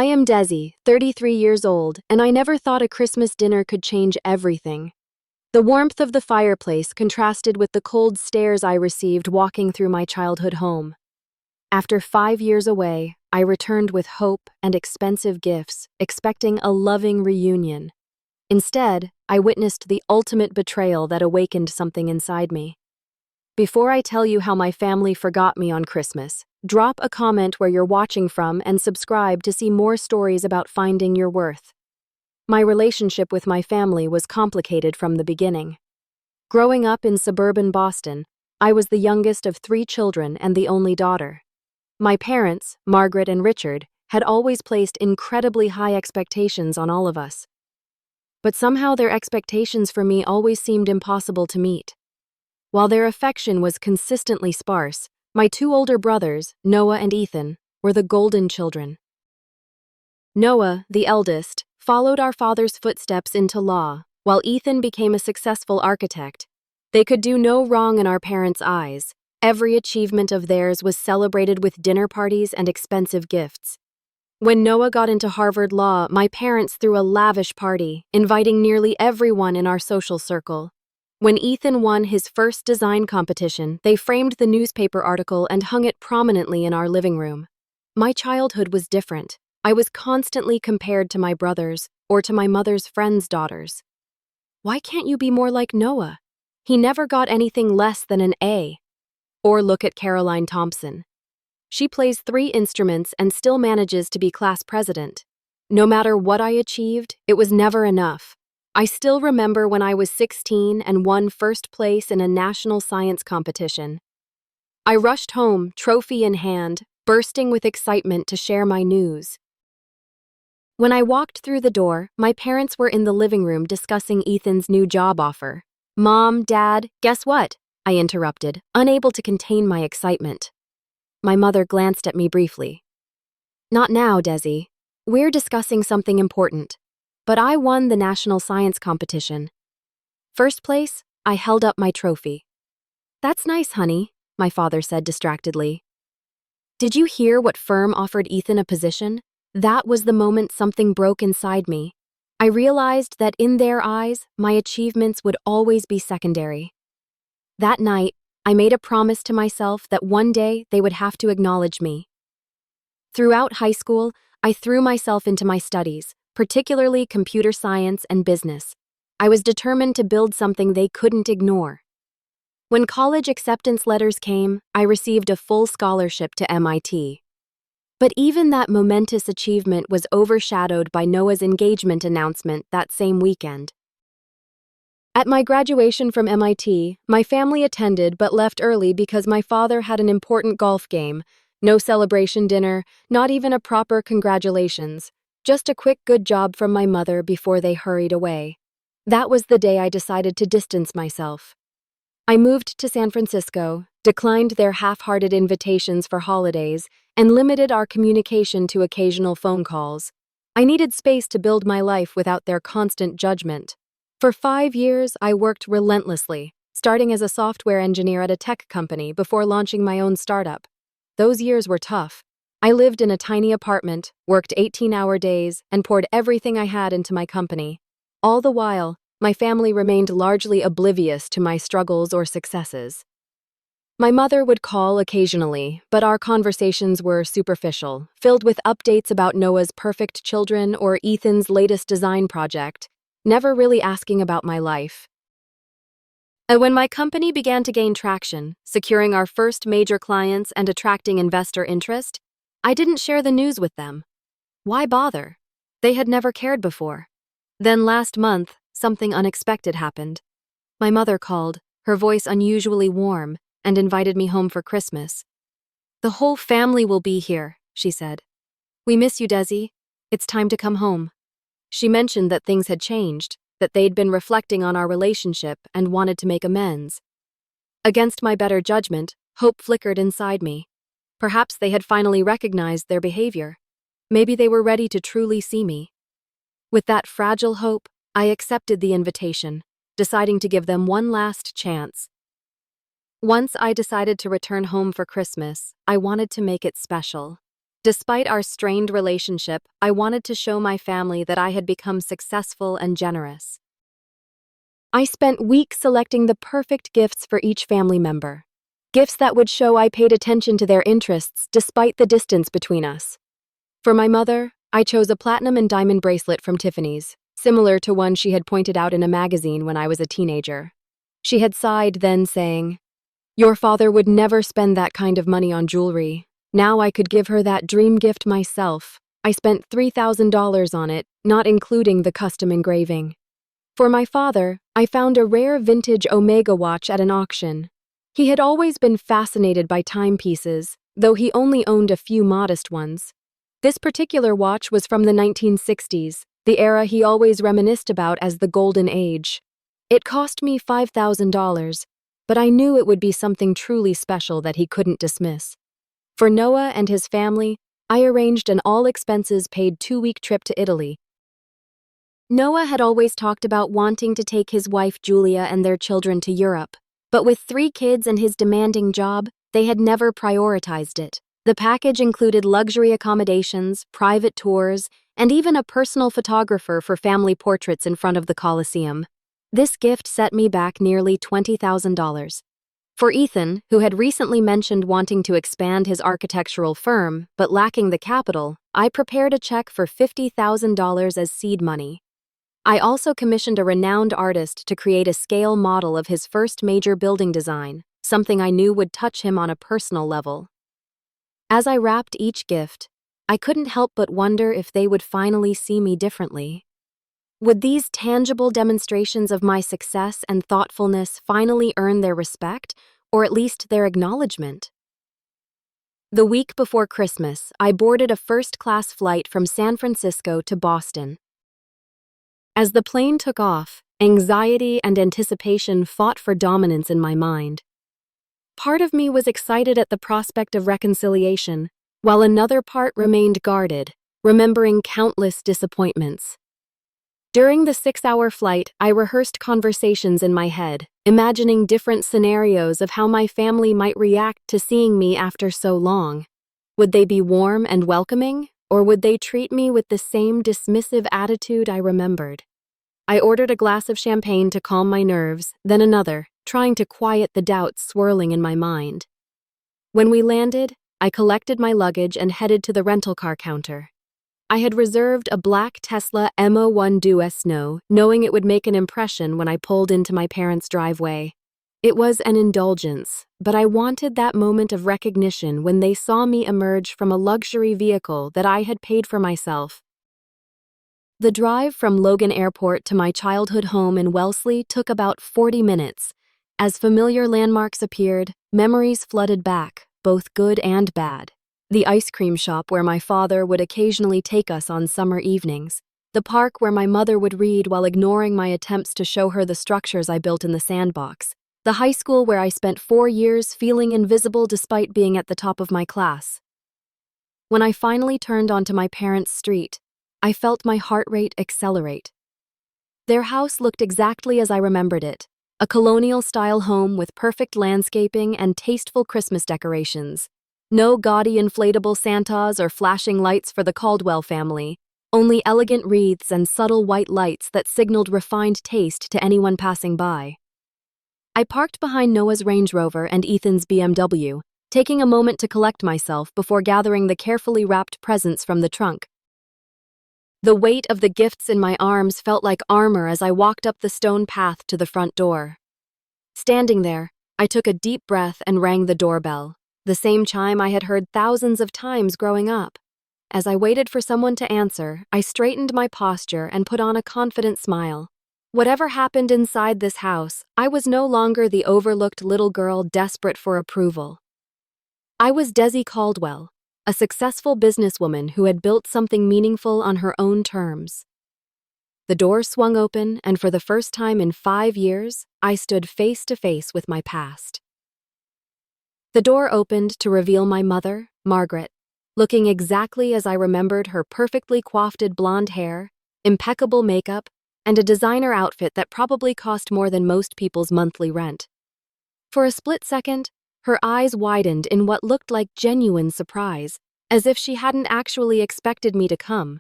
I am Desi, 33 years old, and I never thought a Christmas dinner could change everything. The warmth of the fireplace contrasted with the cold stares I received walking through my childhood home. After 5 years away, I returned with hope and expensive gifts, expecting a loving reunion. Instead, I witnessed the ultimate betrayal that awakened something inside me. Before I tell you how my family forgot me on Christmas, drop a comment where you're watching from and subscribe to see more stories about finding your worth. My relationship with my family was complicated from the beginning. Growing up in suburban Boston, I was the youngest of 3 children and the only daughter. My parents, Margaret and Richard, had always placed incredibly high expectations on all of us. But somehow their expectations for me always seemed impossible to meet. While their affection was consistently sparse, my 2 older brothers, Noah and Ethan, were the golden children. Noah, the eldest, followed our father's footsteps into law, while Ethan became a successful architect. They could do no wrong in our parents' eyes. Every achievement of theirs was celebrated with dinner parties and expensive gifts. When Noah got into Harvard Law, my parents threw a lavish party, inviting nearly everyone in our social circle. When Ethan won his first design competition, they framed the newspaper article and hung it prominently in our living room. My childhood was different. I was constantly compared to my brothers or to my mother's friends' daughters. Why can't you be more like Noah? He never got anything less than an A. Or look at Caroline Thompson. She plays 3 instruments and still manages to be class president. No matter what I achieved, it was never enough. I still remember when I was 16 and won first place in a national science competition. I rushed home, trophy in hand, bursting with excitement to share my news. When I walked through the door, my parents were in the living room discussing Ethan's new job offer. "Mom, Dad, guess what?" I interrupted, unable to contain my excitement. My mother glanced at me briefly. "Not now, Desi. We're discussing something important. But I won the national science competition. First place, I held up my trophy." "That's nice, honey," my father said distractedly. "Did you hear what firm offered Ethan a position?" That was the moment something broke inside me. I realized that in their eyes, my achievements would always be secondary. That night, I made a promise to myself that one day they would have to acknowledge me. Throughout high school, I threw myself into my studies, particularly computer science and business. I was determined to build something they couldn't ignore. When college acceptance letters came, I received a full scholarship to MIT. But even that momentous achievement was overshadowed by Noah's engagement announcement that same weekend. At my graduation from MIT, my family attended but left early because my father had an important golf game. No celebration dinner, not even a proper congratulations. Just a quick good job from my mother before they hurried away. That was the day I decided to distance myself. I moved to San Francisco, declined their half-hearted invitations for holidays, and limited our communication to occasional phone calls. I needed space to build my life without their constant judgment. For 5 years, I worked relentlessly, starting as a software engineer at a tech company before launching my own startup. Those years were tough. I lived in a tiny apartment, worked 18-hour days, and poured everything I had into my company. All the while, my family remained largely oblivious to my struggles or successes. My mother would call occasionally, but our conversations were superficial, filled with updates about Noah's perfect children or Ethan's latest design project, never really asking about my life. And when my company began to gain traction, securing our first major clients and attracting investor interest, I didn't share the news with them. Why bother? They had never cared before. Then last month, something unexpected happened. My mother called, her voice unusually warm, and invited me home for Christmas. "The whole family will be here," she said. "We miss you, Desi. It's time to come home." She mentioned that things had changed, that they'd been reflecting on our relationship and wanted to make amends. Against my better judgment, hope flickered inside me. Perhaps they had finally recognized their behavior. Maybe they were ready to truly see me. With that fragile hope, I accepted the invitation, deciding to give them one last chance. Once I decided to return home for Christmas, I wanted to make it special. Despite our strained relationship, I wanted to show my family that I had become successful and generous. I spent weeks selecting the perfect gifts for each family member. Gifts that would show I paid attention to their interests despite the distance between us. For my mother, I chose a platinum and diamond bracelet from Tiffany's, similar to one she had pointed out in a magazine when I was a teenager. She had sighed then, saying, "Your father would never spend that kind of money on jewelry. Now I could give her that dream gift myself." I spent $3,000 on it, not including the custom engraving. For my father, I found a rare vintage Omega watch at an auction. He had always been fascinated by timepieces, though he only owned a few modest ones. This particular watch was from the 1960s, the era he always reminisced about as the Golden Age. It cost me $5,000, but I knew it would be something truly special that he couldn't dismiss. For Noah and his family, I arranged an all-expenses-paid 2-week trip to Italy. Noah had always talked about wanting to take his wife Julia and their children to Europe, but with 3 kids and his demanding job, they had never prioritized it. The package included luxury accommodations, private tours, and even a personal photographer for family portraits in front of the Colosseum. This gift set me back nearly $20,000. For Ethan, who had recently mentioned wanting to expand his architectural firm, but lacking the capital, I prepared a check for $50,000 as seed money. I also commissioned a renowned artist to create a scale model of his first major building design, something I knew would touch him on a personal level. As I wrapped each gift, I couldn't help but wonder if they would finally see me differently. Would these tangible demonstrations of my success and thoughtfulness finally earn their respect, or at least their acknowledgement? The week before Christmas, I boarded a first-class flight from San Francisco to Boston. As the plane took off, anxiety and anticipation fought for dominance in my mind. Part of me was excited at the prospect of reconciliation, while another part remained guarded, remembering countless disappointments. During the 6-hour flight, I rehearsed conversations in my head, imagining different scenarios of how my family might react to seeing me after so long. Would they be warm and welcoming, or would they treat me with the same dismissive attitude I remembered? I ordered a glass of champagne to calm my nerves, then another, trying to quiet the doubts swirling in my mind. When we landed, I collected my luggage and headed to the rental car counter. I had reserved a black Tesla M01 Duo Snow, knowing it would make an impression when I pulled into my parents' driveway. It was an indulgence, but I wanted that moment of recognition when they saw me emerge from a luxury vehicle that I had paid for myself. The drive from Logan Airport to my childhood home in Wellesley took about 40 minutes. As familiar landmarks appeared, memories flooded back, both good and bad. The ice cream shop where my father would occasionally take us on summer evenings. The park where my mother would read while ignoring my attempts to show her the structures I built in the sandbox. The high school where I spent 4 years feeling invisible despite being at the top of my class. When I finally turned onto my parents' street, I felt my heart rate accelerate. Their house looked exactly as I remembered it, a colonial-style home with perfect landscaping and tasteful Christmas decorations. No gaudy inflatable Santas or flashing lights for the Caldwell family, only elegant wreaths and subtle white lights that signaled refined taste to anyone passing by. I parked behind Noah's Range Rover and Ethan's BMW, taking a moment to collect myself before gathering the carefully wrapped presents from the trunk. The weight of the gifts in my arms felt like armor as I walked up the stone path to the front door. Standing there, I took a deep breath and rang the doorbell, the same chime I had heard thousands of times growing up. As I waited for someone to answer, I straightened my posture and put on a confident smile. Whatever happened inside this house, I was no longer the overlooked little girl desperate for approval. I was Desi Caldwell, a successful businesswoman who had built something meaningful on her own terms. The door swung open, and for the first time in 5 years, I stood face to face with my past. The door opened to reveal my mother, Margaret, looking exactly as I remembered her perfectly coiffed blonde hair, impeccable makeup, and a designer outfit that probably cost more than most people's monthly rent. For a split second, her eyes widened in what looked like genuine surprise, as if she hadn't actually expected me to come.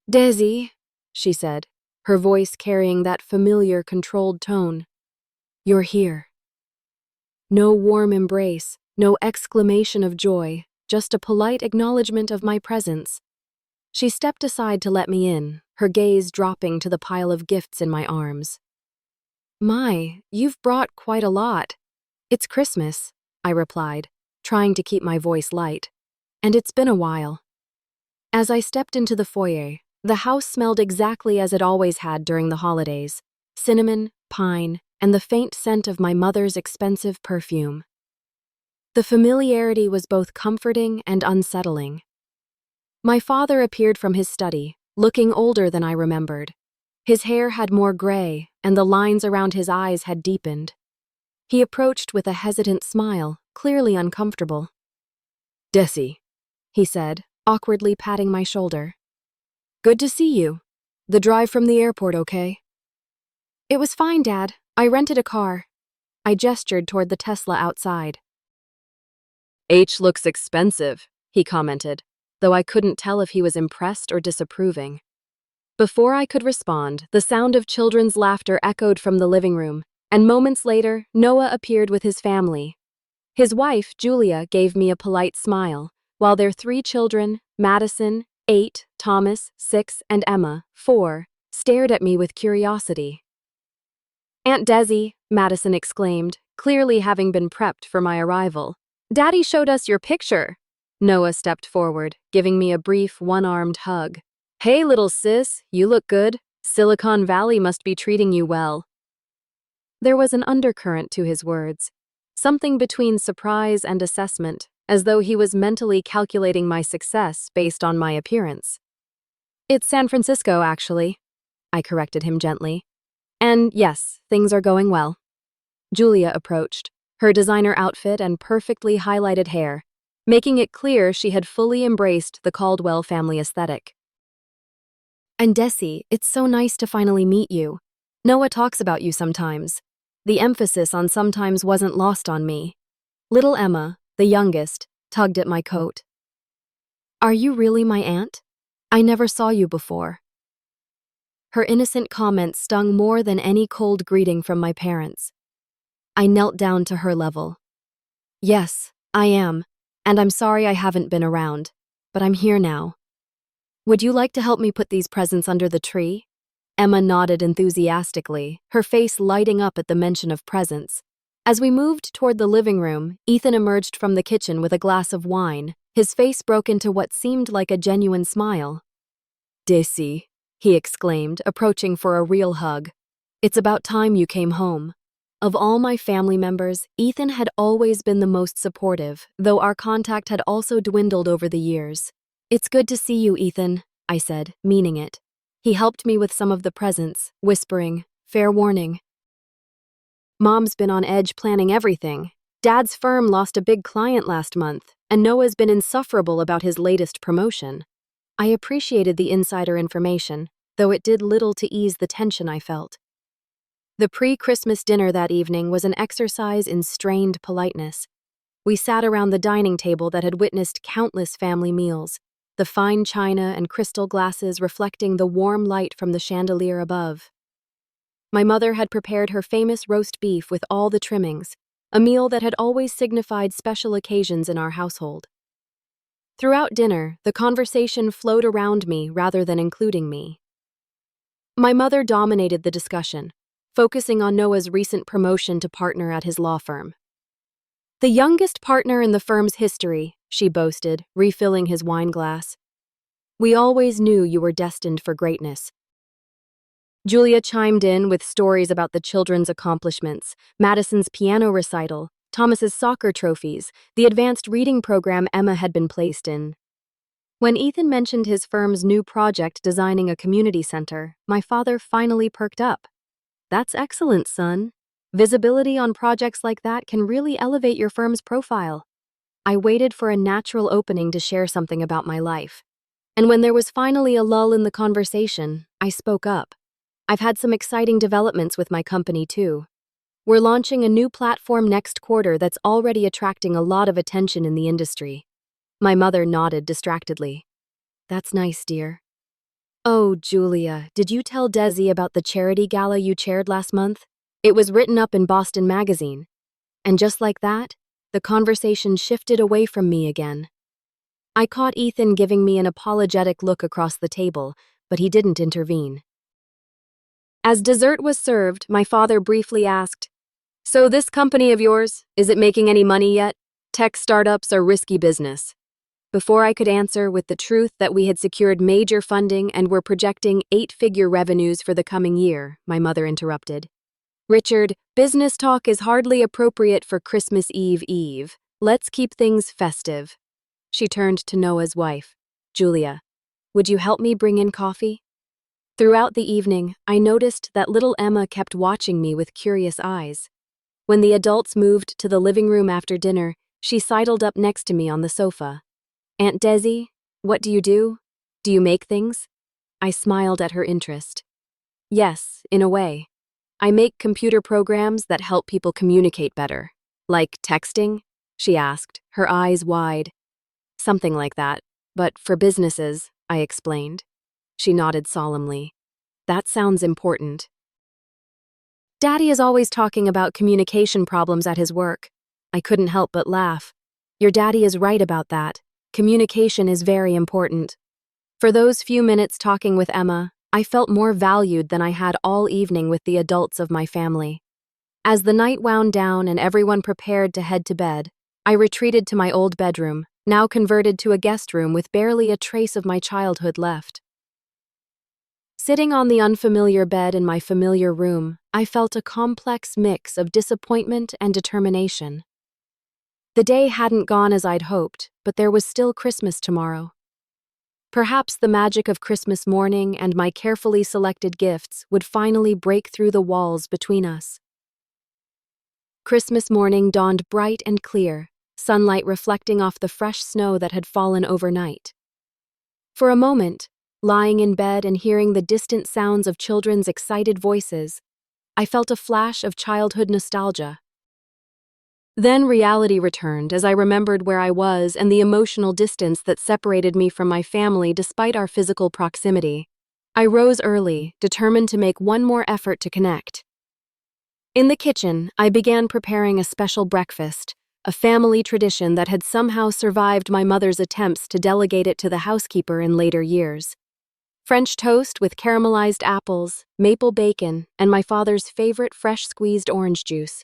"Desi," she said, her voice carrying that familiar, controlled tone. "You're here." No warm embrace, no exclamation of joy, just a polite acknowledgement of my presence. She stepped aside to let me in, her gaze dropping to the pile of gifts in my arms. "My, you've brought quite a lot." "It's Christmas," I replied, trying to keep my voice light. "And it's been a while." As I stepped into the foyer, the house smelled exactly as it always had during the holidays: cinnamon, pine, and the faint scent of my mother's expensive perfume. The familiarity was both comforting and unsettling. My father appeared from his study, looking older than I remembered. His hair had more gray, and the lines around his eyes had deepened. He approached with a hesitant smile, clearly uncomfortable. "Desi," he said, awkwardly patting my shoulder. "Good to see you. The drive from the airport okay?" "It was fine, Dad. I rented a car." I gestured toward the Tesla outside. "H looks expensive," he commented, though I couldn't tell if he was impressed or disapproving. Before I could respond, the sound of children's laughter echoed from the living room, and moments later, Noah appeared with his family. His wife, Julia, gave me a polite smile, while their 3 children, Madison, 8, Thomas, 6, and Emma, 4, stared at me with curiosity. "Aunt Desi," Madison exclaimed, clearly having been prepped for my arrival. "Daddy showed us your picture." Noah stepped forward, giving me a brief, one-armed hug. "Hey, little sis, you look good. Silicon Valley must be treating you well." There was an undercurrent to his words, something between surprise and assessment, as though he was mentally calculating my success based on my appearance. "It's San Francisco, actually," I corrected him gently. "And yes, things are going well." Julia approached, her designer outfit and perfectly highlighted hair, making it clear she had fully embraced the Caldwell family aesthetic. "And Desi, it's so nice to finally meet you. Noah talks about you sometimes." The emphasis on sometimes wasn't lost on me. Little Emma, the youngest, tugged at my coat. "Are you really my aunt? I never saw you before." Her innocent comment stung more than any cold greeting from my parents. I knelt down to her level. "Yes, I am, and I'm sorry I haven't been around, but I'm here now. Would you like to help me put these presents under the tree?" Emma nodded enthusiastically, her face lighting up at the mention of presents. As we moved toward the living room, Ethan emerged from the kitchen with a glass of wine. His face broke into what seemed like a genuine smile. "Desi," he exclaimed, approaching for a real hug. "It's about time you came home." Of all my family members, Ethan had always been the most supportive, though our contact had also dwindled over the years. "It's good to see you, Ethan," I said, meaning it. He helped me with some of the presents, whispering, "Fair warning. Mom's been on edge planning everything. Dad's firm lost a big client last month, and Noah's been insufferable about his latest promotion." I appreciated the insider information, though it did little to ease the tension I felt. The pre-Christmas dinner that evening was an exercise in strained politeness. We sat around the dining table that had witnessed countless family meals, the fine china and crystal glasses reflecting the warm light from the chandelier above. My mother had prepared her famous roast beef with all the trimmings, a meal that had always signified special occasions in our household. Throughout dinner, the conversation flowed around me rather than including me. My mother dominated the discussion, focusing on Noah's recent promotion to partner at his law firm. "The youngest partner in the firm's history," she boasted, refilling his wine glass. "We always knew you were destined for greatness." Julia chimed in with stories about the children's accomplishments, Madison's piano recital, Thomas's soccer trophies, the advanced reading program Emma had been placed in. When Ethan mentioned his firm's new project designing a community center, my father finally perked up. "That's excellent, son. Visibility on projects like that can really elevate your firm's profile." I waited for a natural opening to share something about my life. And when there was finally a lull in the conversation, I spoke up. "I've had some exciting developments with my company, too. We're launching a new platform next quarter that's already attracting a lot of attention in the industry." My mother nodded distractedly. That's nice, dear. Oh, Julia, did you tell Desi about the charity gala you chaired last month? It was written up in Boston Magazine. And just like that, the conversation shifted away from me again. I caught Ethan giving me an apologetic look across the table, but he didn't intervene. As dessert was served, my father briefly asked, "So this company of yours, is it making any money yet? Tech startups are risky business." Before I could answer with the truth that we had secured major funding and were projecting 8-figure revenues for the coming year, my mother interrupted. "Richard, business talk is hardly appropriate for Christmas Eve. Let's keep things festive." She turned to Noah's wife. "Julia, would you help me bring in coffee?" Throughout the evening, I noticed that little Emma kept watching me with curious eyes. When the adults moved to the living room after dinner, she sidled up next to me on the sofa. "Aunt Desi, what do you do? Do you make things?" I smiled at her interest. "Yes, in a way. I make computer programs that help people communicate better." "Like texting?" she asked, her eyes wide. "Something like that, but for businesses," I explained. She nodded solemnly. "That sounds important." "Daddy is always talking about communication problems at his work." I couldn't help but laugh. "Your daddy is right about that. Communication is very important." For those few minutes talking with Emma, I felt more valued than I had all evening with the adults of my family. As the night wound down and everyone prepared to head to bed, I retreated to my old bedroom, now converted to a guest room with barely a trace of my childhood left. Sitting on the unfamiliar bed in my familiar room, I felt a complex mix of disappointment and determination. The day hadn't gone as I'd hoped, but there was still Christmas tomorrow. Perhaps the magic of Christmas morning and my carefully selected gifts would finally break through the walls between us. Christmas morning dawned bright and clear, sunlight reflecting off the fresh snow that had fallen overnight. For a moment, lying in bed and hearing the distant sounds of children's excited voices, I felt a flash of childhood nostalgia. Then reality returned as I remembered where I was and the emotional distance that separated me from my family despite our physical proximity. I rose early, determined to make one more effort to connect. In the kitchen, I began preparing a special breakfast, a family tradition that had somehow survived my mother's attempts to delegate it to the housekeeper in later years. French toast with caramelized apples, maple bacon, and my father's favorite fresh squeezed orange juice.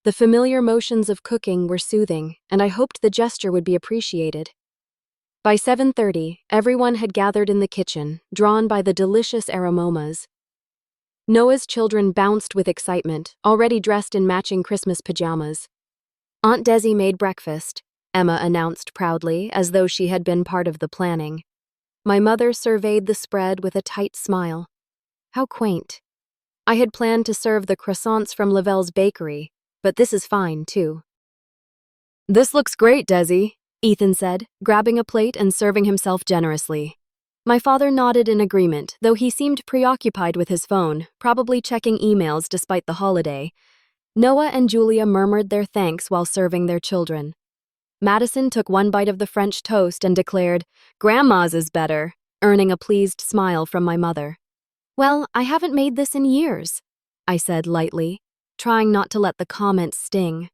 The familiar motions of cooking were soothing, and I hoped the gesture would be appreciated. By 7:30, everyone had gathered in the kitchen, drawn by the delicious aromas. Noah's children bounced with excitement, already dressed in matching Christmas pajamas. "Aunt Desi made breakfast," Emma announced proudly, as though she had been part of the planning. My mother surveyed the spread with a tight smile. How quaint. I had planned to serve the croissants from Lavelle's bakery, but this is fine, too. "This looks great, Desi," Ethan said, grabbing a plate and serving himself generously. My father nodded in agreement, though he seemed preoccupied with his phone, probably checking emails despite the holiday. Noah and Julia murmured their thanks while serving their children. Madison took one bite of the French toast and declared, "Grandma's is better," earning a pleased smile from my mother. "Well, I haven't made this in years," I said lightly, trying not to let the comment sting.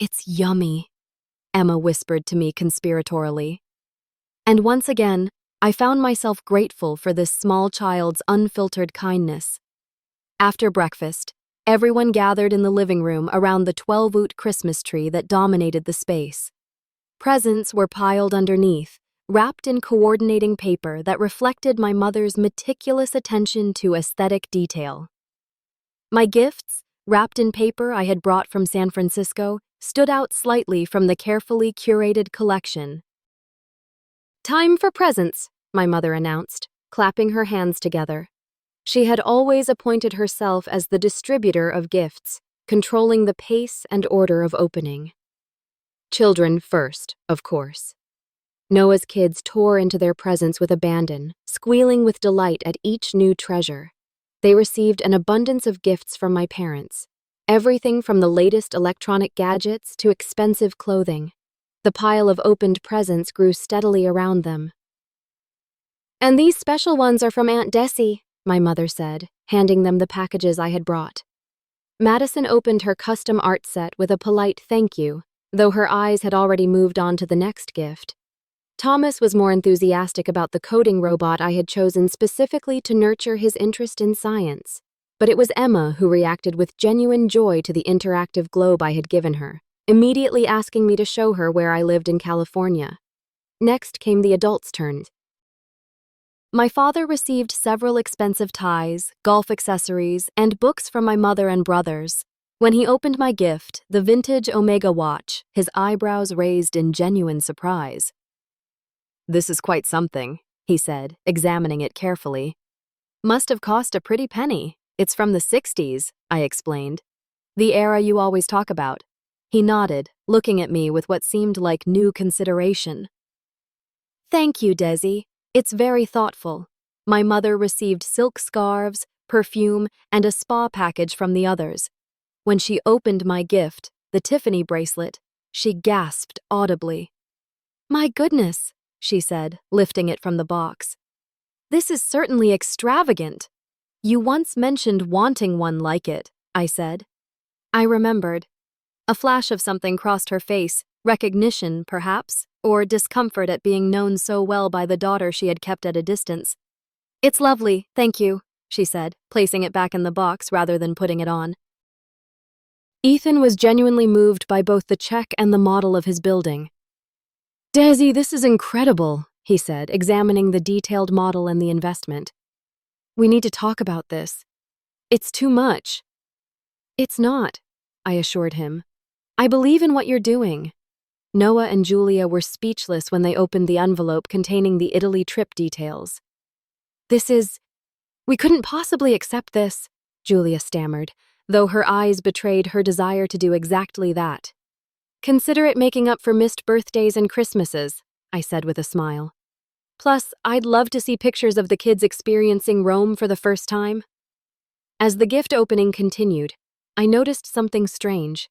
"It's yummy," Emma whispered to me conspiratorially. And once again, I found myself grateful for this small child's unfiltered kindness. After breakfast, everyone gathered in the living room around the 12-wood Christmas tree that dominated the space. Presents were piled underneath, wrapped in coordinating paper that reflected my mother's meticulous attention to aesthetic detail. My gifts, wrapped in paper I had brought from San Francisco, stood out slightly from the carefully curated collection. "Time for presents," my mother announced, clapping her hands together. She had always appointed herself as the distributor of gifts, controlling the pace and order of opening. Children first, of course. Noah's kids tore into their presents with abandon, squealing with delight at each new treasure. They received an abundance of gifts from my parents, everything from the latest electronic gadgets to expensive clothing. The pile of opened presents grew steadily around them. "And these special ones are from Aunt Desi," my mother said, handing them the packages I had brought. Madison opened her custom art set with a polite thank you, though her eyes had already moved on to the next gift. Thomas was more enthusiastic about the coding robot I had chosen specifically to nurture his interest in science. But it was Emma who reacted with genuine joy to the interactive globe I had given her, immediately asking me to show her where I lived in California. Next came the adults' turn. My father received several expensive ties, golf accessories, and books from my mother and brothers. When he opened my gift, the vintage Omega watch, his eyebrows raised in genuine surprise. "This is quite something," he said, examining it carefully. "Must have cost a pretty penny. It's from the 60s, I explained. "The era you always talk about." He nodded, looking at me with what seemed like new consideration. "Thank you, Desi. It's very thoughtful." My mother received silk scarves, perfume, and a spa package from the others. When she opened my gift, the Tiffany bracelet, she gasped audibly. "My goodness," she said, lifting it from the box. "This is certainly extravagant." "You once mentioned wanting one like it," I said. I remembered. A flash of something crossed her face, recognition, perhaps, or discomfort at being known so well by the daughter she had kept at a distance. "It's lovely, thank you," she said, placing it back in the box rather than putting it on. Ethan was genuinely moved by both the check and the model of his building. "Desi, this is incredible," he said, examining the detailed model and the investment. "We need to talk about this. It's too much." "It's not," I assured him. "I believe in what you're doing." Noah and Julia were speechless when they opened the envelope containing the Italy trip details. We couldn't possibly accept this," Julia stammered, though her eyes betrayed her desire to do exactly that. "Consider it making up for missed birthdays and Christmases," I said with a smile. "Plus, I'd love to see pictures of the kids experiencing Rome for the first time." As the gift opening continued, I noticed something strange.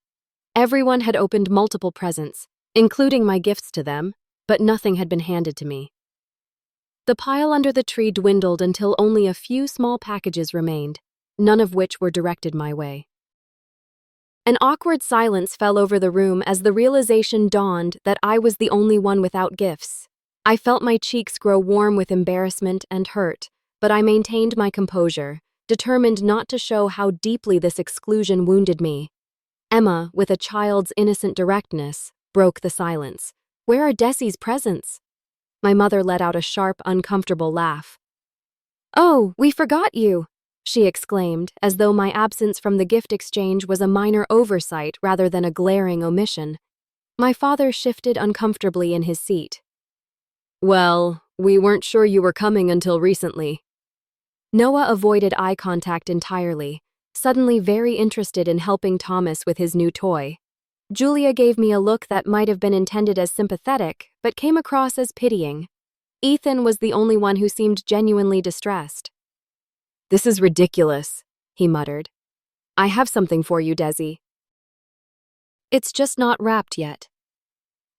Everyone had opened multiple presents, including my gifts to them, but nothing had been handed to me. The pile under the tree dwindled until only a few small packages remained, none of which were directed my way. An awkward silence fell over the room as the realization dawned that I was the only one without gifts. I felt my cheeks grow warm with embarrassment and hurt, but I maintained my composure, determined not to show how deeply this exclusion wounded me. Emma, with a child's innocent directness, broke the silence. "Where are Desi's presents?" My mother let out a sharp, uncomfortable laugh. "Oh, we forgot you," she exclaimed, as though my absence from the gift exchange was a minor oversight rather than a glaring omission. My father shifted uncomfortably in his seat. "Well, we weren't sure you were coming until recently." Noah avoided eye contact entirely, suddenly very interested in helping Thomas with his new toy. Julia gave me a look that might have been intended as sympathetic, but came across as pitying. Ethan was the only one who seemed genuinely distressed. "This is ridiculous," he muttered. "I have something for you, Desi." "It's just not wrapped yet."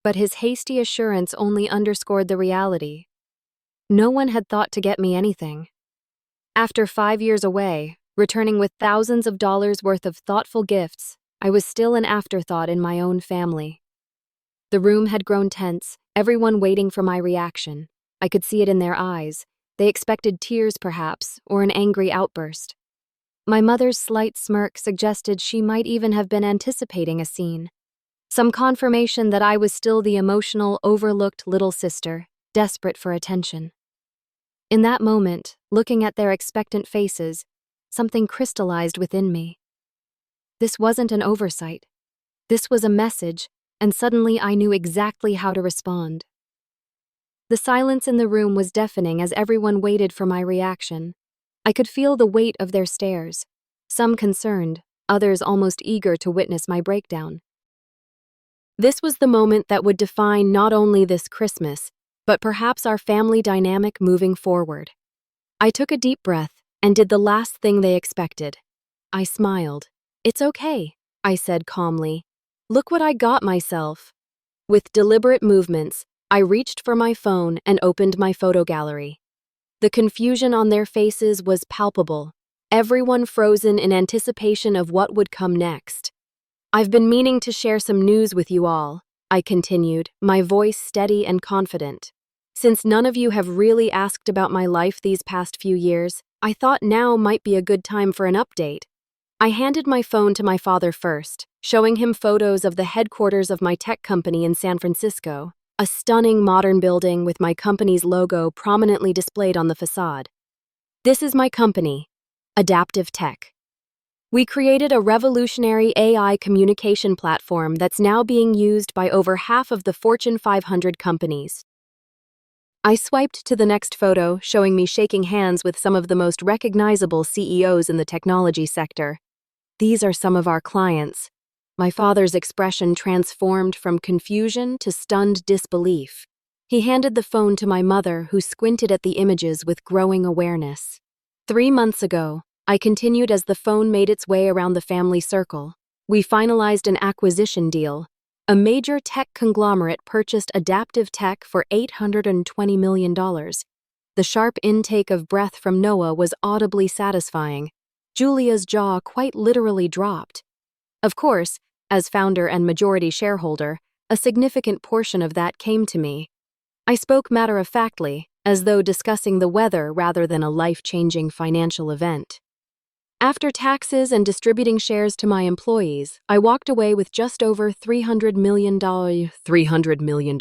But his hasty assurance only underscored the reality. No one had thought to get me anything. After 5 years away, returning with thousands of dollars worth of thoughtful gifts, I was still an afterthought in my own family. The room had grown tense, everyone waiting for my reaction. I could see it in their eyes. They expected tears, perhaps, or an angry outburst. My mother's slight smirk suggested she might even have been anticipating a scene. Some confirmation that I was still the emotional, overlooked little sister, desperate for attention. In that moment, looking at their expectant faces, something crystallized within me. This wasn't an oversight. This was a message, and suddenly I knew exactly how to respond. The silence in the room was deafening as everyone waited for my reaction. I could feel the weight of their stares, some concerned, others almost eager to witness my breakdown. This was the moment that would define not only this Christmas, but perhaps our family dynamic moving forward. I took a deep breath and did the last thing they expected. I smiled. "It's okay," I said calmly. "Look what I got myself." With deliberate movements, I reached for my phone and opened my photo gallery. The confusion on their faces was palpable, everyone frozen in anticipation of what would come next. "I've been meaning to share some news with you all," I continued, my voice steady and confident. "Since none of you have really asked about my life these past few years, I thought now might be a good time for an update." I handed my phone to my father first, showing him photos of the headquarters of my tech company in San Francisco, a stunning modern building with my company's logo prominently displayed on the facade. "This is my company, Adaptive Tech. We created a revolutionary AI communication platform that's now being used by over half of the Fortune 500 companies." I swiped to the next photo, showing me shaking hands with some of the most recognizable CEOs in the technology sector. "These are some of our clients." My father's expression transformed from confusion to stunned disbelief. He handed the phone to my mother, who squinted at the images with growing awareness. 3 months ago, I continued as the phone made its way around the family circle. We finalized an acquisition deal. A major tech conglomerate purchased Adaptive Tech for $820 million. The sharp intake of breath from Noah was audibly satisfying. Julia's jaw quite literally dropped. Of course, as founder and majority shareholder, a significant portion of that came to me. I spoke matter-of-factly, as though discussing the weather rather than a life-changing financial event. After taxes and distributing shares to my employees, I walked away with just over $300 million. $300 million,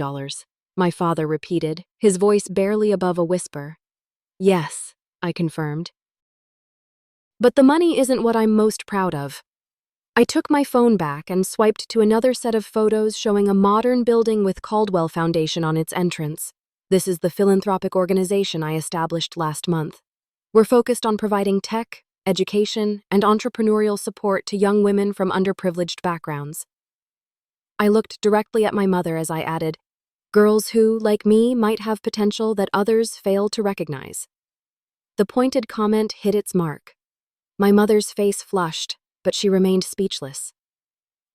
my father repeated, his voice barely above a whisper. "Yes," I confirmed. "But the money isn't what I'm most proud of." I took my phone back and swiped to another set of photos showing a modern building with Caldwell Foundation on its entrance. This is the philanthropic organization I established last month. We're focused on providing tech, education, and entrepreneurial support to young women from underprivileged backgrounds. I looked directly at my mother as I added, "Girls who, like me, might have potential that others fail to recognize." The pointed comment hit its mark. My mother's face flushed, but she remained speechless.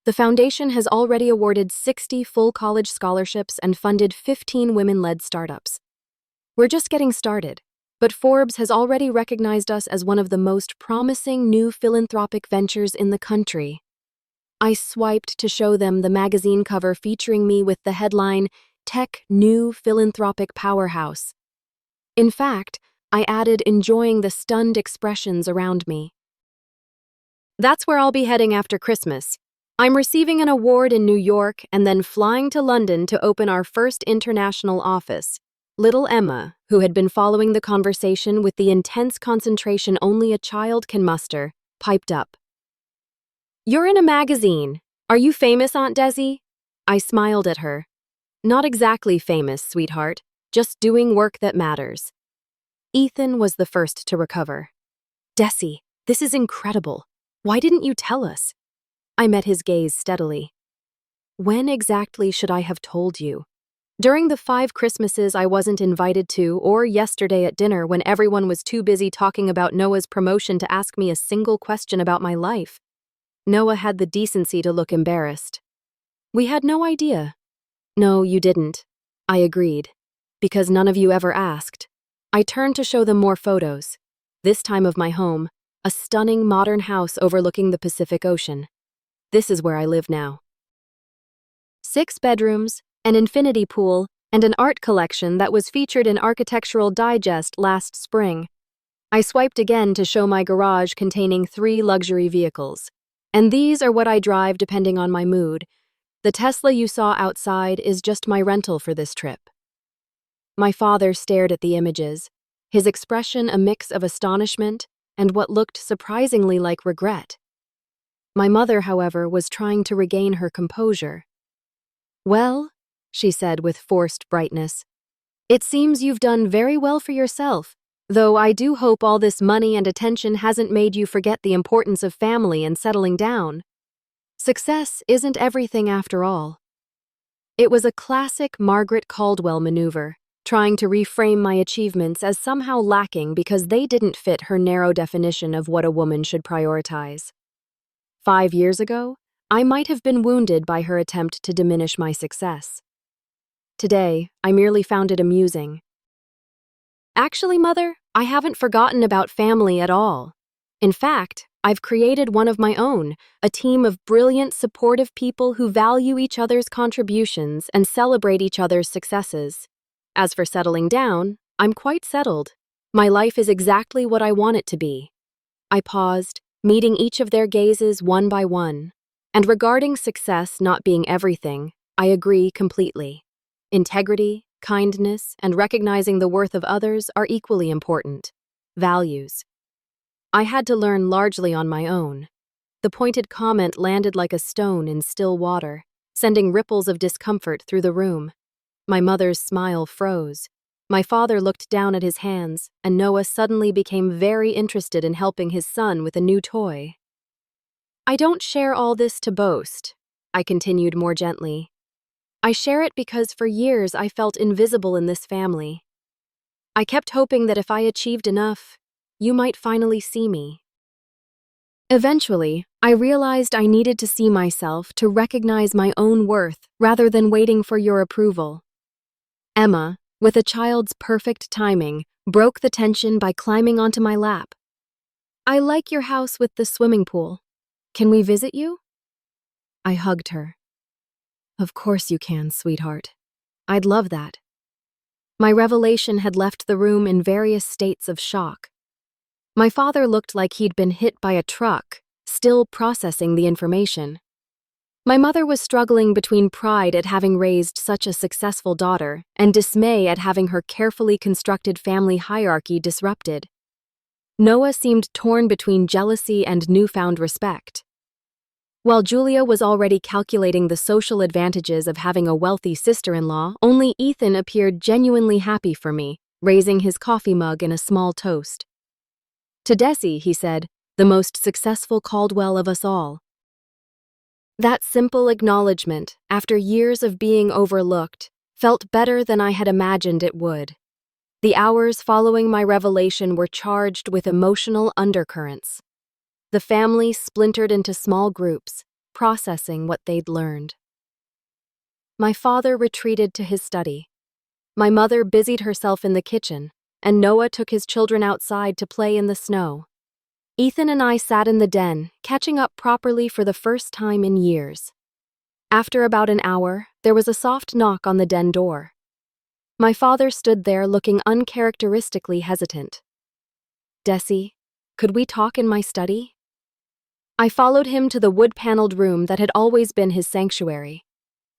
The foundation has already awarded 60 full college scholarships and funded 15 women-led startups. We're just getting started, but Forbes has already recognized us as one of the most promising new philanthropic ventures in the country. I swiped to show them the magazine cover featuring me with the headline, "Tech New Philanthropic Powerhouse." In fact, I added, enjoying the stunned expressions around me. "That's where I'll be heading after Christmas. I'm receiving an award in New York and then flying to London to open our first international office." Little Emma, who had been following the conversation with the intense concentration only a child can muster, piped up. "You're in a magazine. Are you famous, Aunt Desi?" I smiled at her. "Not exactly famous, sweetheart, just doing work that matters." Ethan was the first to recover. "Desi, this is incredible. Why didn't you tell us?" I met his gaze steadily. "When exactly should I have told you? During the 5 Christmases I wasn't invited to, or yesterday at dinner when everyone was too busy talking about Noah's promotion to ask me a single question about my life." Noah had the decency to look embarrassed. "We had no idea." "No, you didn't." I agreed. "Because none of you ever asked." I turned to show them more photos, this time of my home, a stunning modern house overlooking the Pacific Ocean. This is where I live now. 6 bedrooms, an infinity pool, and an art collection that was featured in Architectural Digest last spring. I swiped again to show my garage containing 3 luxury vehicles. And these are what I drive depending on my mood. The Tesla you saw outside is just my rental for this trip. My father stared at the images, his expression a mix of astonishment and what looked surprisingly like regret. My mother, however, was trying to regain her composure. "Well," she said with forced brightness, "it seems you've done very well for yourself, though I do hope all this money and attention hasn't made you forget the importance of family and settling down. Success isn't everything after all." It was a classic Margaret Caldwell maneuver, trying to reframe my achievements as somehow lacking because they didn't fit her narrow definition of what a woman should prioritize. 5 years ago, I might have been wounded by her attempt to diminish my success. Today, I merely found it amusing. Actually, Mother, I haven't forgotten about family at all. In fact, I've created one of my own, a team of brilliant, supportive people who value each other's contributions and celebrate each other's successes. As for settling down, I'm quite settled. My life is exactly what I want it to be. I paused, meeting each of their gazes one by one. And regarding success not being everything, I agree completely. Integrity, kindness, and recognizing the worth of others are equally important. Values. I had to learn largely on my own. The pointed comment landed like a stone in still water, sending ripples of discomfort through the room. My mother's smile froze. My father looked down at his hands, and Noah suddenly became very interested in helping his son with a new toy. I don't share all this to boast, I continued more gently. I share it because for years I felt invisible in this family. I kept hoping that if I achieved enough, you might finally see me. Eventually, I realized I needed to see myself to recognize my own worth rather than waiting for your approval. Emma, with a child's perfect timing, broke the tension by climbing onto my lap. I like your house with the swimming pool. Can we visit you? I hugged her. Of course you can, sweetheart. I'd love that. My revelation had left the room in various states of shock. My father looked like he'd been hit by a truck, still processing the information. My mother was struggling between pride at having raised such a successful daughter and dismay at having her carefully constructed family hierarchy disrupted. Noah seemed torn between jealousy and newfound respect. While Julia was already calculating the social advantages of having a wealthy sister-in-law, only Ethan appeared genuinely happy for me, raising his coffee mug in a small toast. To Desi, he said, the most successful Caldwell of us all. That simple acknowledgement, after years of being overlooked, felt better than I had imagined it would. The hours following my revelation were charged with emotional undercurrents. The family splintered into small groups, processing what they'd learned. My father retreated to his study. My mother busied herself in the kitchen, and Noah took his children outside to play in the snow. Ethan and I sat in the den, catching up properly for the first time in years. After about an hour, there was a soft knock on the den door. My father stood there looking uncharacteristically hesitant. Desi, could we talk in my study? I followed him to the wood-paneled room that had always been his sanctuary.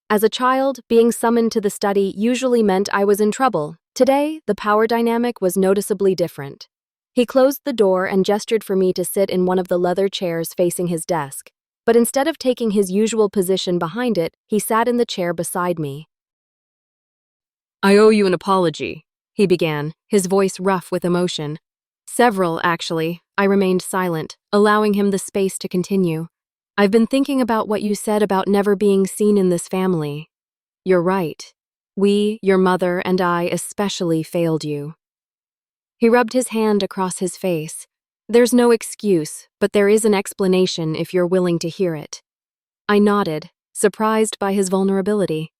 As a child, being summoned to the study usually meant I was in trouble. Today, the power dynamic was noticeably different. He closed the door and gestured for me to sit in one of the leather chairs facing his desk, but instead of taking his usual position behind it, he sat in the chair beside me. I owe you an apology, he began, his voice rough with emotion. Several, actually. I remained silent, allowing him the space to continue. I've been thinking about what you said about never being seen in this family. You're right. We, your mother, and I especially failed you. He rubbed his hand across his face. There's no excuse, but there is an explanation if you're willing to hear it. I nodded, surprised by his vulnerability.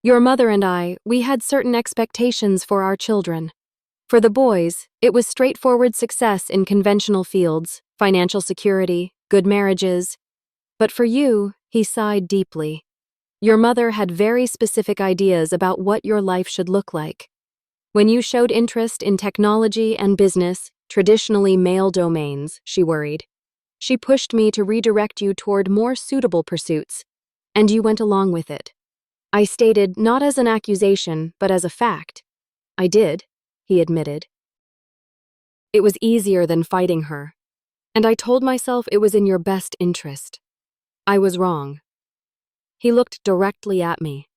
Your mother and I, we had certain expectations for our children. For the boys, it was straightforward success in conventional fields, financial security, good marriages. But for you, he sighed deeply. Your mother had very specific ideas about what your life should look like. When you showed interest in technology and business, traditionally male domains, she worried. She pushed me to redirect you toward more suitable pursuits, and you went along with it. I stated not as an accusation, but as a fact. I did, he admitted. It was easier than fighting her, and I told myself it was in your best interest. I was wrong. He looked directly at me.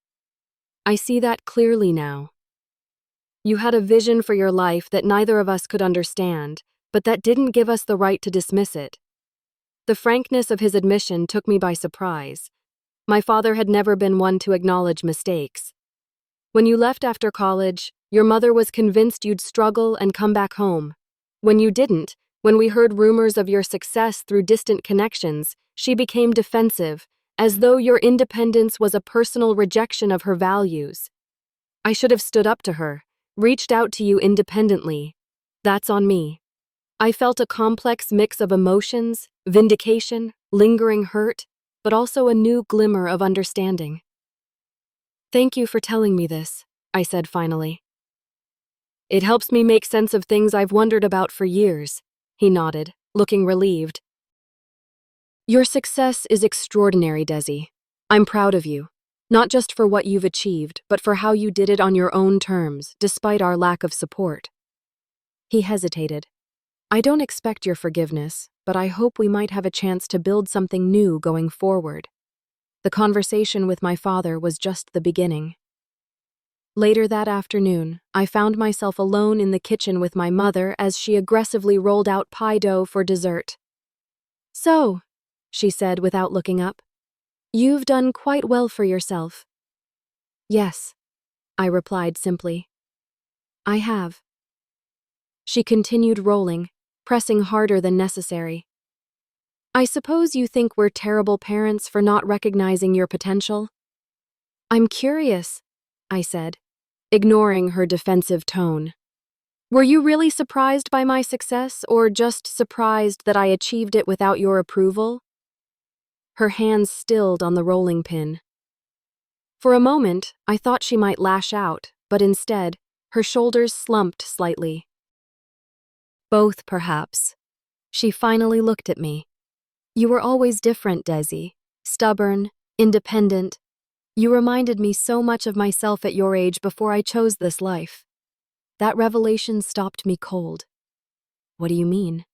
I see that clearly now. You had a vision for your life that neither of us could understand, but that didn't give us the right to dismiss it. The frankness of his admission took me by surprise. My father had never been one to acknowledge mistakes. When you left after college, your mother was convinced you'd struggle and come back home. When you didn't, when we heard rumors of your success through distant connections, she became defensive, as though your independence was a personal rejection of her values. I should have stood up to her, reached out to you independently. That's on me. I felt a complex mix of emotions, vindication, lingering hurt, but also a new glimmer of understanding. Thank you for telling me this, I said finally. It helps me make sense of things I've wondered about for years, he nodded, looking relieved. Your success is extraordinary, Desi. I'm proud of you, not just for what you've achieved, but for how you did it on your own terms, despite our lack of support. He hesitated. I don't expect your forgiveness, but I hope we might have a chance to build something new going forward. The conversation with my father was just the beginning. Later that afternoon, I found myself alone in the kitchen with my mother as she aggressively rolled out pie dough for dessert. So, she said without looking up, you've done quite well for yourself. Yes, I replied simply. I have. She continued rolling, pressing harder than necessary. I suppose you think we're terrible parents for not recognizing your potential? I'm curious, I said, ignoring her defensive tone. Were you really surprised by my success, or just surprised that I achieved it without your approval? Her hands stilled on the rolling pin. For a moment, I thought she might lash out, but instead, her shoulders slumped slightly. Both, perhaps. She finally looked at me. You were always different, Desi. Stubborn, independent. You reminded me so much of myself at your age before I chose this life. That revelation stopped me cold. What do you mean?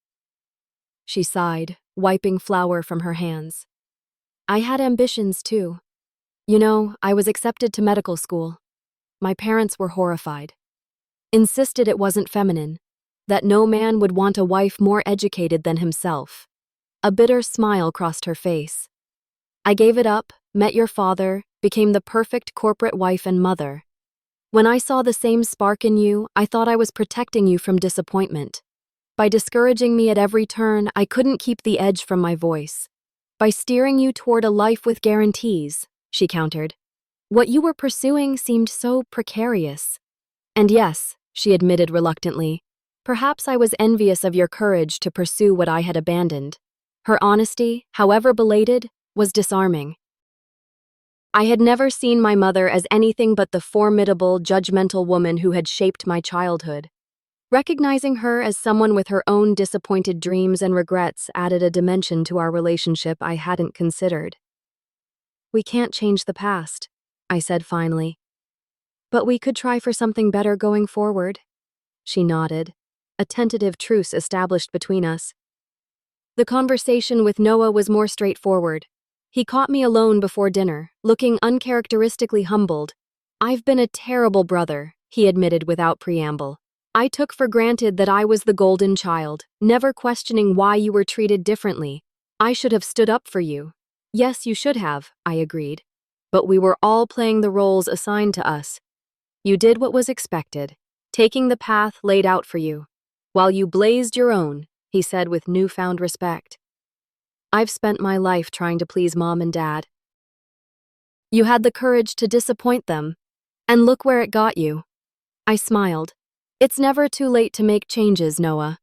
She sighed, wiping flour from her hands. I had ambitions too. You know, I was accepted to medical school. My parents were horrified. Insisted it wasn't feminine, that no man would want a wife more educated than himself. A bitter smile crossed her face. I gave it up, met your father, became the perfect corporate wife and mother. When I saw the same spark in you, I thought I was protecting you from disappointment. By discouraging me at every turn, I couldn't keep the edge from my voice. By steering you toward a life with guarantees, she countered. What you were pursuing seemed so precarious. And yes, she admitted reluctantly, perhaps I was envious of your courage to pursue what I had abandoned. Her honesty, however belated, was disarming. I had never seen my mother as anything but the formidable, judgmental woman who had shaped my childhood. Recognizing her as someone with her own disappointed dreams and regrets added a dimension to our relationship I hadn't considered. We can't change the past, I said finally. But we could try for something better going forward. She nodded. A tentative truce established between us. The conversation with Noah was more straightforward. He caught me alone before dinner, looking uncharacteristically humbled. I've been a terrible brother, he admitted without preamble. I took for granted that I was the golden child, never questioning why you were treated differently. I should have stood up for you. Yes, you should have, I agreed. But we were all playing the roles assigned to us. You did what was expected, taking the path laid out for you, while you blazed your own, he said with newfound respect. I've spent my life trying to please Mom and Dad. You had the courage to disappoint them, and look where it got you. I smiled. It's never too late to make changes, Noah.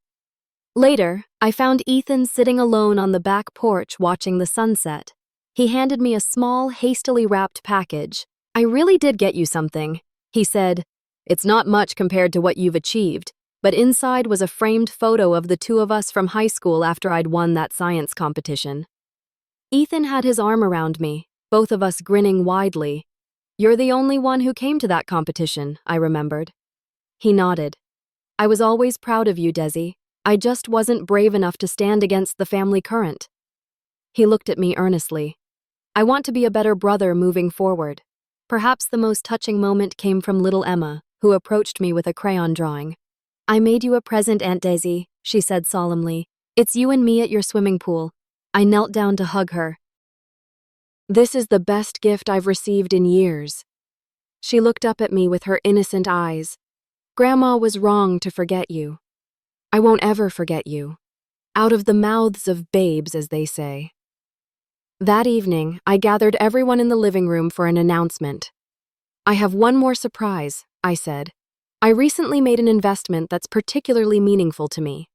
Later, I found Ethan sitting alone on the back porch watching the sunset. He handed me a small, hastily wrapped package. I really did get you something, he said. It's not much compared to what you've achieved, but inside was a framed photo of the two of us from high school after I'd won that science competition. Ethan had his arm around me, both of us grinning widely. You're the only one who came to that competition, I remembered. He nodded. I was always proud of you, Desi. I just wasn't brave enough to stand against the family current. He looked at me earnestly. I want to be a better brother moving forward. Perhaps the most touching moment came from little Emma, who approached me with a crayon drawing. I made you a present, Aunt Daisy, she said solemnly. It's you and me at your swimming pool. I knelt down to hug her. This is the best gift I've received in years. She looked up at me with her innocent eyes. Grandma was wrong to forget you. I won't ever forget you. Out of the mouths of babes, as they say. That evening, I gathered everyone in the living room for an announcement. "I have one more surprise," I said. "I recently made an investment that's particularly meaningful to me."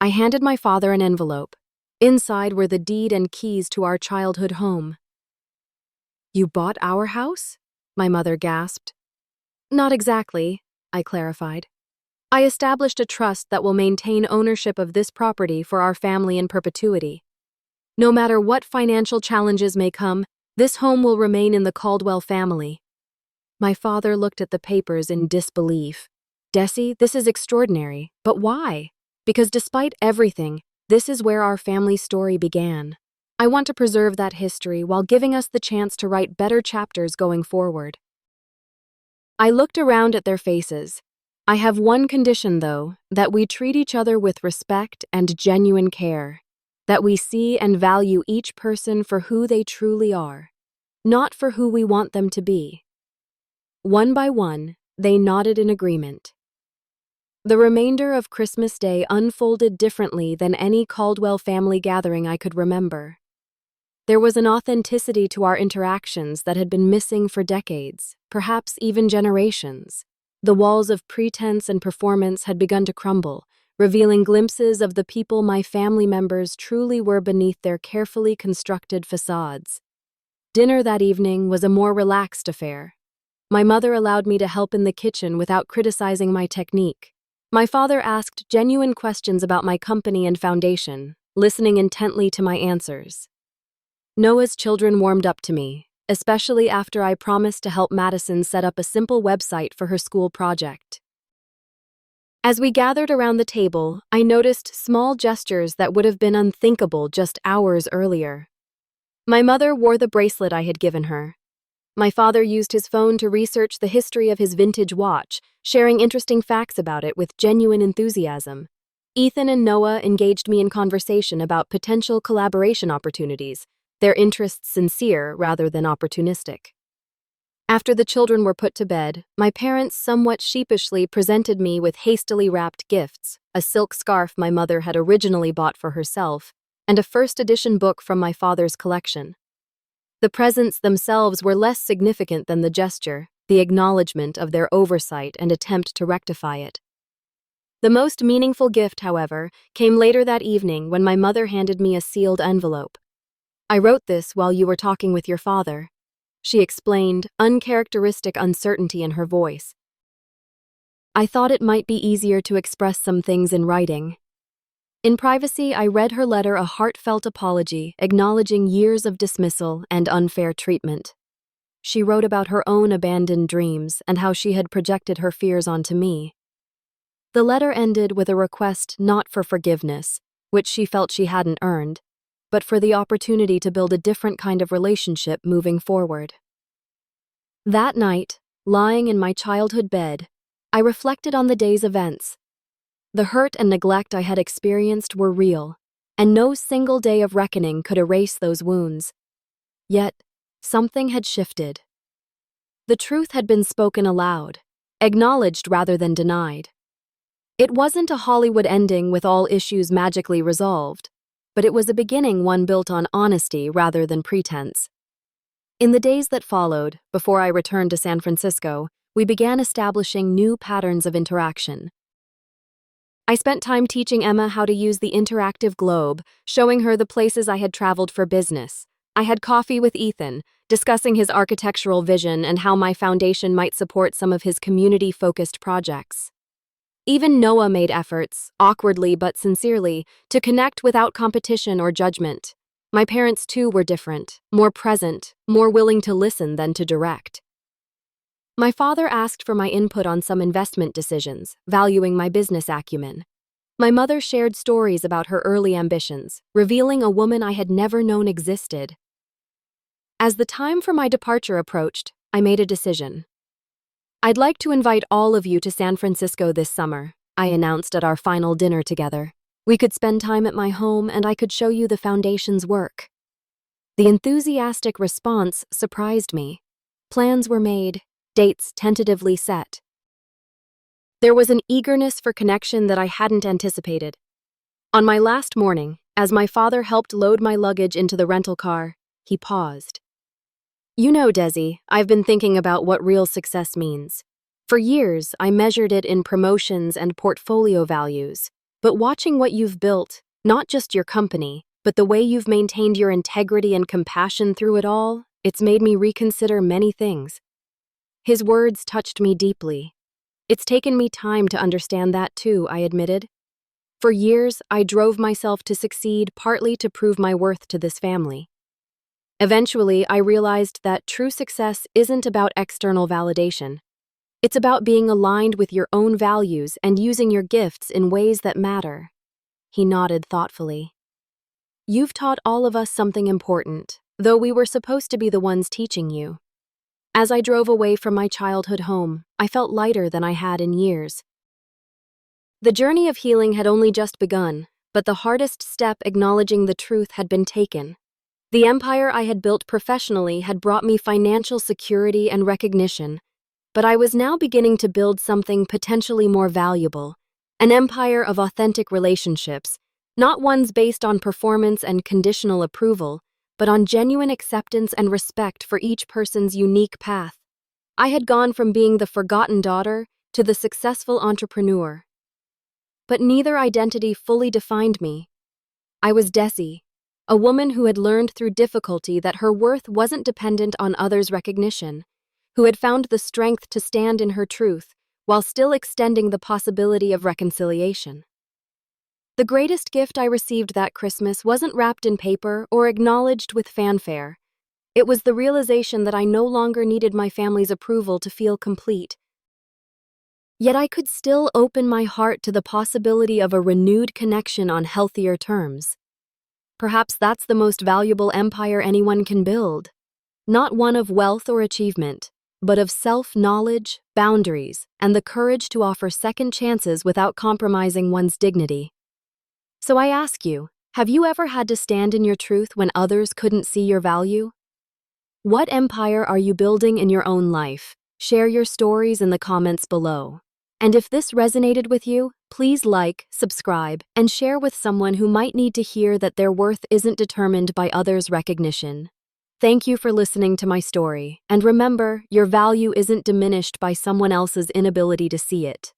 I handed my father an envelope. Inside were the deed and keys to our childhood home. "You bought our house?" my mother gasped. "Not exactly," I clarified. "I established a trust that will maintain ownership of this property for our family in perpetuity. No matter what financial challenges may come, this home will remain in the Caldwell family." My father looked at the papers in disbelief. "Desi, this is extraordinary, but why?" "Because despite everything, this is where our family story began. I want to preserve that history while giving us the chance to write better chapters going forward." I looked around at their faces. "I have one condition, though, that we treat each other with respect and genuine care. That we see and value each person for who they truly are, not for who we want them to be." One by one, they nodded in agreement. The remainder of Christmas Day unfolded differently than any Caldwell family gathering I could remember. There was an authenticity to our interactions that had been missing for decades, perhaps even generations. The walls of pretense and performance had begun to crumble, revealing glimpses of the people my family members truly were beneath their carefully constructed facades. Dinner that evening was a more relaxed affair. My mother allowed me to help in the kitchen without criticizing my technique. My father asked genuine questions about my company and foundation, listening intently to my answers. Noah's children warmed up to me, especially after I promised to help Madison set up a simple website for her school project. As we gathered around the table, I noticed small gestures that would have been unthinkable just hours earlier. My mother wore the bracelet I had given her. My father used his phone to research the history of his vintage watch, sharing interesting facts about it with genuine enthusiasm. Ethan and Noah engaged me in conversation about potential collaboration opportunities, their interests sincere rather than opportunistic. After the children were put to bed, my parents somewhat sheepishly presented me with hastily wrapped gifts, a silk scarf my mother had originally bought for herself, and a first-edition book from my father's collection. The presents themselves were less significant than the gesture, the acknowledgement of their oversight and attempt to rectify it. The most meaningful gift, however, came later that evening when my mother handed me a sealed envelope. "I wrote this while you were talking with your father," she explained, uncharacteristic uncertainty in her voice. "I thought it might be easier to express some things in writing." In privacy, I read her letter a heartfelt apology, acknowledging years of dismissal and unfair treatment. She wrote about her own abandoned dreams and how she had projected her fears onto me. The letter ended with a request not for forgiveness, which she felt she hadn't earned, but for the opportunity to build a different kind of relationship moving forward. That night, lying in my childhood bed, I reflected on the day's events. The hurt and neglect I had experienced were real, and no single day of reckoning could erase those wounds. Yet, something had shifted. The truth had been spoken aloud, acknowledged rather than denied. It wasn't a Hollywood ending with all issues magically resolved, but it was a beginning one built on honesty rather than pretense. In the days that followed, before I returned to San Francisco, we began establishing new patterns of interaction. I spent time teaching Emma how to use the interactive globe, showing her the places I had traveled for business. I had coffee with Ethan, discussing his architectural vision and how my foundation might support some of his community-focused projects. Even Noah made efforts, awkwardly but sincerely, to connect without competition or judgment. My parents, too, were different, more present, more willing to listen than to direct. My father asked for my input on some investment decisions, valuing my business acumen. My mother shared stories about her early ambitions, revealing a woman I had never known existed. As the time for my departure approached, I made a decision. "I'd like to invite all of you to San Francisco this summer," I announced at our final dinner together. "We could spend time at my home and I could show you the foundation's work." The enthusiastic response surprised me. Plans were made, dates tentatively set. There was an eagerness for connection that I hadn't anticipated. On my last morning, as my father helped load my luggage into the rental car, He paused. You know, Desi, I've been thinking about what real success means. For years, I measured it in promotions and portfolio values. But watching what you've built, not just your company, but the way you've maintained your integrity and compassion through it all, it's made me reconsider many things. His words touched me deeply. It's taken me time to understand that too, I admitted. For years, I drove myself to succeed partly to prove my worth to this family. Eventually, I realized that true success isn't about external validation. It's about being aligned with your own values and using your gifts in ways that matter. He nodded thoughtfully. You've taught all of us something important, though we were supposed to be the ones teaching you. As I drove away from my childhood home, I felt lighter than I had in years. The journey of healing had only just begun, but the hardest step acknowledging the truth had been taken. The empire I had built professionally had brought me financial security and recognition, but I was now beginning to build something potentially more valuable, an empire of authentic relationships, not ones based on performance and conditional approval, but on genuine acceptance and respect for each person's unique path. I had gone from being the forgotten daughter to the successful entrepreneur. But neither identity fully defined me. I was Desi, a woman who had learned through difficulty that her worth wasn't dependent on others' recognition, who had found the strength to stand in her truth while still extending the possibility of reconciliation. The greatest gift I received that Christmas wasn't wrapped in paper or acknowledged with fanfare. It was the realization that I no longer needed my family's approval to feel complete. Yet I could still open my heart to the possibility of a renewed connection on healthier terms. Perhaps that's the most valuable empire anyone can build. Not one of wealth or achievement, but of self-knowledge, boundaries, and the courage to offer second chances without compromising one's dignity. So I ask you, have you ever had to stand in your truth when others couldn't see your value? What empire are you building in your own life? Share your stories in the comments below. And if this resonated with you, please like, subscribe, and share with someone who might need to hear that their worth isn't determined by others' recognition. Thank you for listening to my story, and remember, your value isn't diminished by someone else's inability to see it.